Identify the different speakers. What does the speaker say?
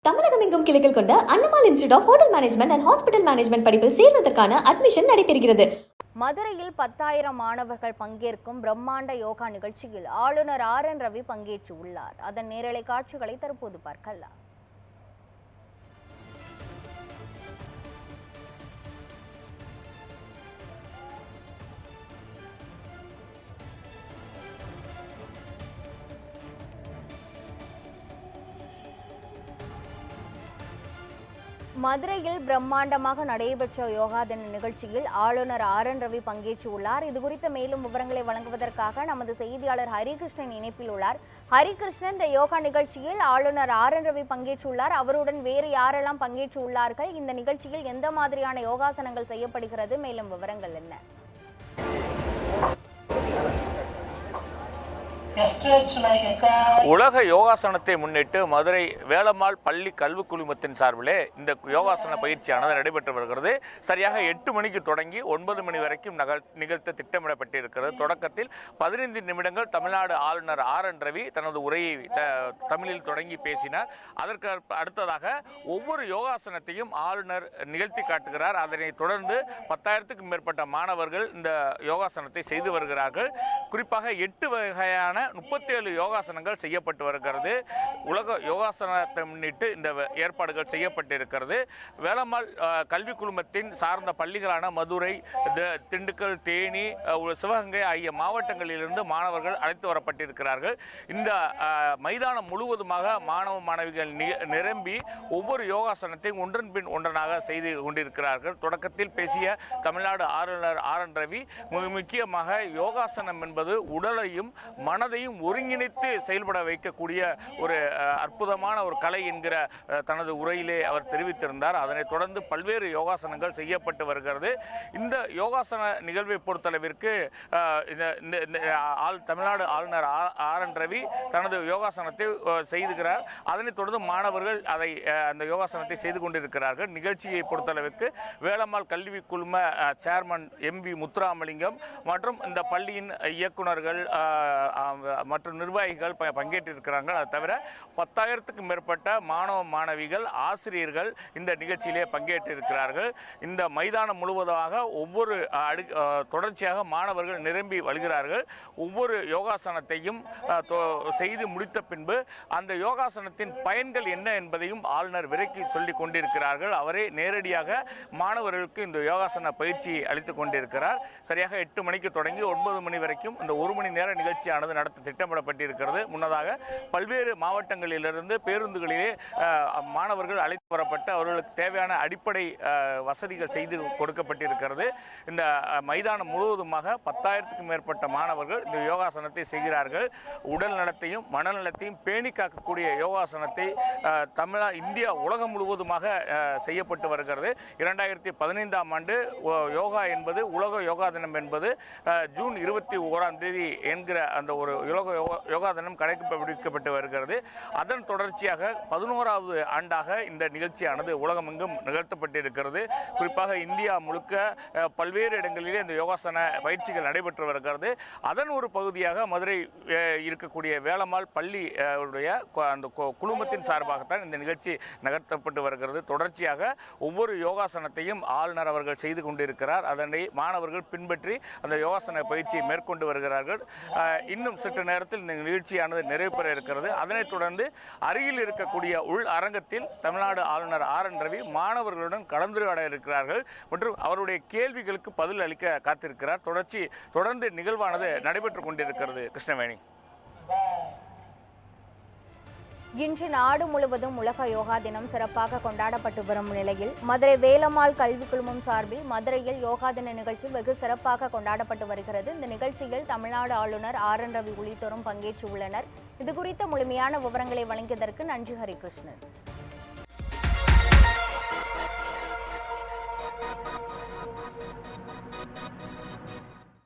Speaker 1: தமிழகம் எங்கும் கிளைகள் கொண்ட Annamal institute of hotel management and hospital management படிப்பில் சேர்வதற்கான அட்மிஷன் நடைபெறுகிறது.
Speaker 2: மதுரையில் 10,000 மாணவர்கள் பங்கேற்கும் பிரம்மாண்ட யோகா நிகழ்ச்சியில் ஆளுநர் RN ரவி பங்கேற்று உள்ளார். அதன் நேரலை காட்சிகளை தற்போது பார்க்கலாம். மதுரையில் பிரம்மாண்டமாக நடைபெற்ற யோகா தின நிகழ்ச்சியில் ஆளுநர் RN ரவி பங்கேற்று உள்ளார். இதுகுறித்த மேலும் விவரங்களை வழங்குவதற்காக நமது செய்தியாளர் ஹரிகிருஷ்ணன் இணைப்பில் உள்ளார். ஹரிகிருஷ்ணன், இந்த யோகா நிகழ்ச்சியில் ஆளுநர் RN ரவி பங்கேற்றுள்ளார். அவருடன் வேறு யாரெல்லாம் பங்கேற்று உள்ளார்கள்? இந்த நிகழ்ச்சியில் எந்த மாதிரியான யோகாசனங்கள் செய்யப்படுகிறது? மேலும் விவரங்கள் என்ன?
Speaker 3: உலக யோகாசனத்தை முன்னிட்டு மதுரை வேலம்மாள் பள்ளி கல்வி குழுமத்தின் சார்பிலே இந்த யோகாசன பயிற்சியானது நடைபெற்று வருகிறது. சரியாக 8 மணிக்கு தொடங்கி 9 மணி வரைக்கும் நிகழ்த்த திட்டமிடப்பட்டிருக்கிறது. தொடக்கத்தில் 15 நிமிடங்கள் தமிழ்நாடு ஆளுநர் RN ரவி தனது உரையை தமிழில் தொடங்கி பேசினார். அதற்கு அடுத்ததாக ஒவ்வொரு யோகாசனத்தையும் ஆளுநர் நிகழ்த்தி காட்டுகிறார். அதனைத் தொடர்ந்து 10,000க்கும் மேற்பட்ட மாணவர்கள் இந்த யோகாசனத்தை செய்து வருகிறார்கள். குறிப்பாக 8 வகையான 37 யோகாசனங்கள் செய்யப்பட்டு வருகிறது. உலக யோகாசனத்தை முன்னிட்டு இந்த ஏற்பாடுகள் செய்யப்பட்டிருக்கிறது. வேலம்மாள் கல்வி குழுமத்தின் சார்ந்த பள்ளிகளான மதுரை, திண்டுக்கல், தேனி, சிவகங்கை ஆகிய மாவட்டங்களிலிருந்து மாணவர்கள் அழைத்து வரப்பட்டிருக்கிறார்கள். இந்த மைதானம் முழுவதுமாக மாணவ மாணவிகள் நிரம்பி ஒவ்வொரு யோகாசனத்தையும் ஒன்றன் பின் ஒன்றனாக செய்து கொண்டிருக்கிறார்கள். தொடக்கத்தில் பேசிய தமிழ்நாடு ஆளுநர் RN ரவி முக்கியமாக யோகாசனம் என்பது உடலையும் மனதையும் ஒருங்கிணைத்து செயல்பட வைக்கக்கூடிய ஒரு அற்புதமான ஒரு கலை என்கிற தனது உரையிலே அவர் தெரிவித்திருந்தார். அதனைத் தொடர்ந்து பல்வேறு யோகாசனங்கள் செய்யப்பட்டு வருகிறது. இந்த யோகாசன நிகழ்வை பொறுத்தளவிற்கு தமிழ்நாடு ஆளுநர் RN ரவி தனது யோகாசனத்தை செய்துகிறார். அதனைத் தொடர்ந்து மாணவர்கள் அந்த யோகாசனத்தை செய்து கொண்டிருக்கிறார்கள். நிகழ்ச்சியை பொறுத்தளவிற்கு வேலம்மாள் கல்வி குழும சேர்மன் MV முத்துராமலிங்கம் மற்றும் இந்த பள்ளியின் இயக்குநர்கள் மற்றும் நிர்வாகிகள் பங்கேற்றிருக்கிறார்கள். அது தவிர 10,000க்கும் மேற்பட்ட மாணவ மாணவிகள், ஆசிரியர்கள் இந்த நிகழ்ச்சியிலே பங்கேற்றிருக்கிறார்கள். இந்த மைதானம் முழுவதாக ஒவ்வொரு தொடர்ச்சியாக மாணவர்கள் நிரம்பி வழிகிறார்கள். ஒவ்வொரு யோகாசனத்தையும் செய்து முடித்த பின்பு அந்த யோகாசனத்தின் பயன்கள் என்ன என்பதையும் ஆளுநர் விரைக்கி சொல்லிக் கொண்டிருக்கிறார்கள். அவரே நேரடியாக மாணவர்களுக்கு இந்த யோகாசன பயிற்சி அளித்துக் கொண்டிருக்கிறார். சரியாக 8 மணிக்கு தொடங்கி 9 மணி வரைக்கும் இந்த 1 மணி நேர நிகழ்ச்சியானது நடத்த திட்டமிடப்பட்டிருக்கிறது. முன்னதாக பல்வேறு மாவட்டங்களிலிருந்து பேருந்துகளிலே மாணவர்கள் அழைத்து வரப்பட்டு அவர்களுக்கு தேவையான அடிப்படை வசதிகள் செய்து கொடுக்கப்பட்டிருக்கிறது. இந்த மைதானம் முழுவதுமாக 10,000க்கும் மேற்பட்ட மாணவர்கள் இந்த யோகாசனத்தை செய்கிறார்கள். உடல் நலத்தையும் மனநலத்தையும் பேணி காக்கக்கூடிய யோகாசனத்தை இந்தியா உலகம் முழுவதுமாக செய்யப்பட்டு வருகிறது. 2015ஆம் ஆண்டு யோகா என்பது உலக யோகா தினம் என்பது ஜூன் 21ஆம் தேதி என்கிற அந்த ஒரு யோகா தினம் கடைபிடிக்கப்பட்டு வருகிறது. அதன் தொடர்ச்சியாக 11வது ஆண்டாக இந்த நிகழ்ச்சியானது உலகமெங்கும் நிகழ்த்தப்பட்டிருக்கிறது. குறிப்பாக இந்தியா முழுக்க பல்வேறு இடங்களிலே இந்த யோகாசன பயிற்சிகள் நடைபெற்று வருகிறது. அதன் ஒரு பகுதியாக மதுரை இருக்கக்கூடிய வேலம்மாள் பள்ளி அந்த குழுமத்தின் சார்பாகத்தான் இந்த நிகழ்ச்சி நகர்த்தப்பட்டு வருகிறது. தொடர்ச்சியாக ஒவ்வொரு யோகாசனத்தையும் ஆளுநர் அவர்கள் செய்து கொண்டிருக்கிறார். அதனை மாணவர்கள் பின்பற்றி அந்த யோகாசன பயிற்சியை மேற்கொண்டு வருகிறார்கள். இன்னும் சற்று நேரத்தில் இந்த நிகழ்ச்சியானது நிறைவு பெற இருக்கிறது. அதனைத் தொடர்ந்து அருகில் இருக்கக்கூடிய உள் அரங்கத்தில் தமிழ்நாடு ஆளுநர் RN ரவி மாணவர்களுடன் கலந்துரையாட இருக்கிறார்கள் மற்றும் அவருடைய கேள்விகளுக்கு பதில் அளிக்க காத்திருக்கிறார். தொடர்ந்து நிகழ்வானது நடைபெற்றுக் கொண்டிருக்கிறது. கிருஷ்ணவேணி,
Speaker 2: இன்று நாடு முழுவதும் உலக யோகா தினம் சிறப்பாக கொண்டாடப்பட்டு வரும் நிலையில் மதுரை வேலம்மாள் கல்வி குழுமம் சார்பில் மதுரையில் யோகா தின நிகழ்ச்சி வெகு சிறப்பாக கொண்டாடப்பட்டு வருகிறது. இந்த நிகழ்ச்சியில் தமிழ்நாடு ஆளுநர் RN ரவி உள்ளிட்டோரும் பங்கேற்று உள்ளனர். இதுகுறித்த முழுமையான விவரங்களை வழங்கியதற்கு நன்றி ஹரிகிருஷ்ணன்.